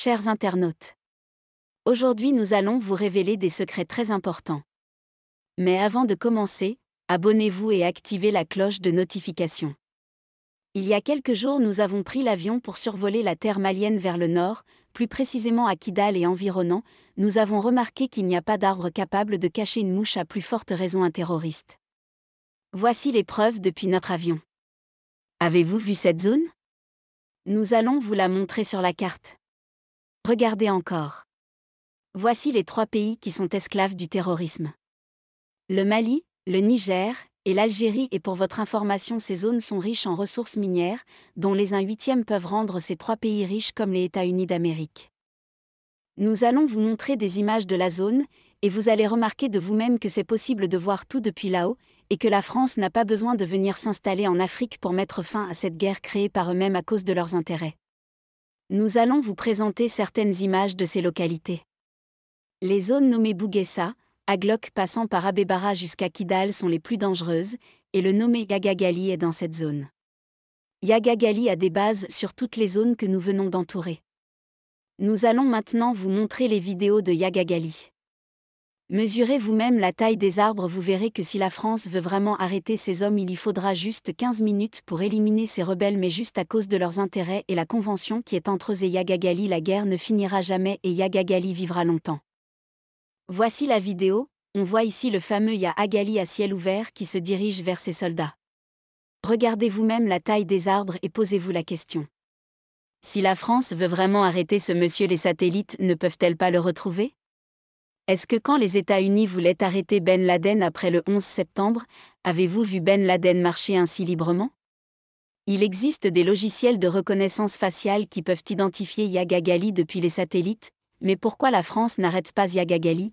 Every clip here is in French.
Chers internautes, aujourd'hui nous allons vous révéler des secrets très importants. Mais avant de commencer, abonnez-vous et activez la cloche de notification. Il y a quelques jours nous avons pris l'avion pour survoler la terre malienne vers le nord, plus précisément à Kidal et environnant. Nous avons remarqué qu'il n'y a pas d'arbre capable de cacher une mouche, à plus forte raison un terroriste. Voici les preuves depuis notre avion. Avez-vous vu cette zone? Nous allons vous la montrer sur la carte. Regardez encore. Voici les 3 pays qui sont esclaves du terrorisme. Le Mali, le Niger et l'Algérie, et pour votre information, ces zones sont riches en ressources minières, dont les 1/8 peuvent rendre ces 3 pays riches comme les États-Unis d'Amérique. Nous allons vous montrer des images de la zone, et vous allez remarquer de vous-même que c'est possible de voir tout depuis là-haut, et que la France n'a pas besoin de venir s'installer en Afrique pour mettre fin à cette guerre créée par eux-mêmes à cause de leurs intérêts. Nous allons vous présenter certaines images de ces localités. Les zones nommées Bouguessa, Aglok passant par Abébara jusqu'à Kidal sont les plus dangereuses, et le nommé Yagagali est dans cette zone. Yagagali a des bases sur toutes les zones que nous venons d'entourer. Nous allons maintenant vous montrer les vidéos de Yagagali. Mesurez vous-même la taille des arbres, vous verrez que si la France veut vraiment arrêter ces hommes, il lui faudra juste 15 minutes pour éliminer ces rebelles, mais juste à cause de leurs intérêts et la convention qui est entre eux et Yagagali, la guerre ne finira jamais et Yagagali vivra longtemps. Voici la vidéo, on voit ici le fameux Yagagali à ciel ouvert qui se dirige vers ses soldats. Regardez vous-même la taille des arbres et posez-vous la question. Si la France veut vraiment arrêter ce monsieur, les satellites ne peuvent-elles pas le retrouver? Est-ce que quand les États-Unis voulaient arrêter Ben Laden après le 11 septembre, avez-vous vu Ben Laden marcher ainsi librement? Il existe des logiciels de reconnaissance faciale qui peuvent identifier Yagagali depuis les satellites, mais pourquoi la France n'arrête pas Yagagali?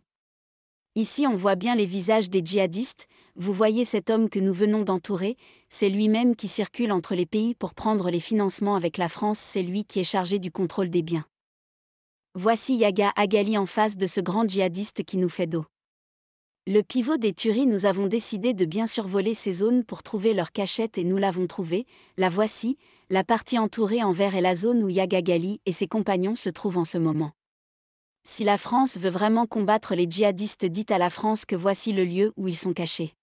Ici on voit bien les visages des djihadistes, vous voyez cet homme que nous venons d'entourer, c'est lui-même qui circule entre les pays pour prendre les financements avec la France, c'est lui qui est chargé du contrôle des biens. Voici Yagagali en face de ce grand djihadiste qui nous fait dos. Le pivot des tueries, nous avons décidé de bien survoler ces zones pour trouver leur cachette et nous l'avons trouvée, la voici, la partie entourée en vert est la zone où Yagagali et ses compagnons se trouvent en ce moment. Si la France veut vraiment combattre les djihadistes, dites à la France que voici le lieu où ils sont cachés.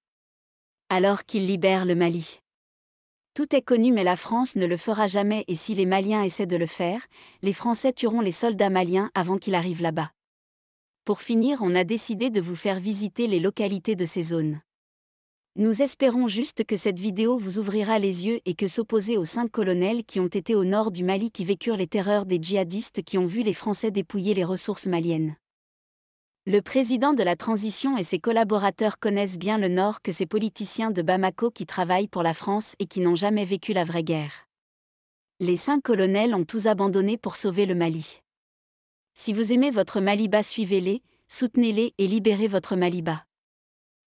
Alors qu'ils libèrent le Mali. Tout est connu mais la France ne le fera jamais, et si les Maliens essaient de le faire, les Français tueront les soldats maliens avant qu'ils arrivent là-bas. Pour finir, on a décidé de vous faire visiter les localités de ces zones. Nous espérons juste que cette vidéo vous ouvrira les yeux et que s'opposer aux 5 colonels qui ont été au nord du Mali, qui vécurent les terreurs des djihadistes qui ont vu les Français dépouiller les ressources maliennes. Le président de la transition et ses collaborateurs connaissent bien le Nord que ces politiciens de Bamako qui travaillent pour la France et qui n'ont jamais vécu la vraie guerre. Les 5 colonels ont tous abandonné pour sauver le Mali. Si vous aimez votre Maliba, suivez-les, soutenez-les et libérez votre Maliba.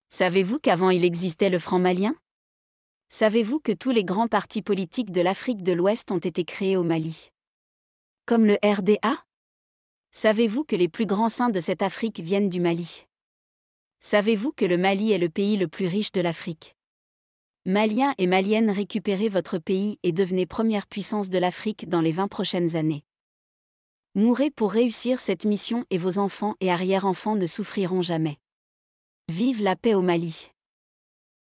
Savez-vous qu'avant il existait le franc malien? Savez-vous que tous les grands partis politiques de l'Afrique de l'Ouest ont été créés au Mali? Comme le RDA? Savez-vous que les plus grands saints de cette Afrique viennent du Mali? Savez-vous que le Mali est le pays le plus riche de l'Afrique? Maliens et Maliennes, récupérez votre pays et devenez première puissance de l'Afrique dans les 20 prochaines années. Mourrez pour réussir cette mission et vos enfants et arrière-enfants ne souffriront jamais. Vive la paix au Mali!